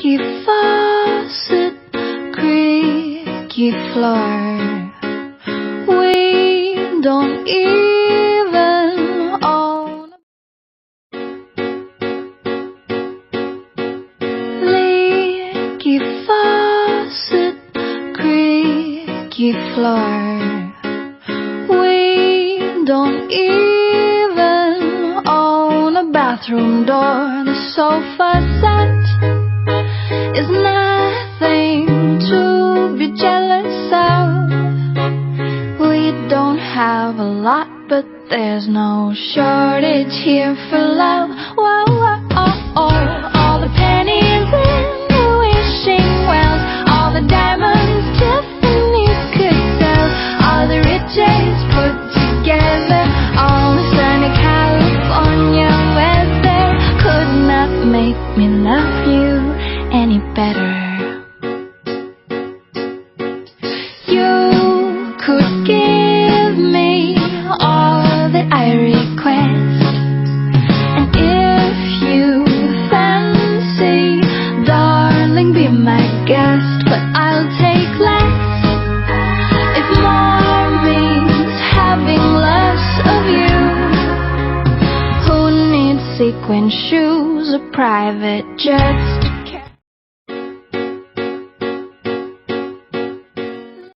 Leaky faucet, creaky floor. We don't even own a leaky faucet, creaky floor. We don't even own a bathroom door. The sofa set is nothing to be jealous of. We don't have a lot, but there's no shortage here for love. Whoa, whoa, oh, oh. All the pennies in the wishing wells, all the diamonds Tiffany could sell, all the riches put together, all the sunny California weather could not make me love you any better. You could give me all that I request, and if you fancy, darling, be my guest. But I'll take less if more means having less of you. Who needs sequin shoes or private jets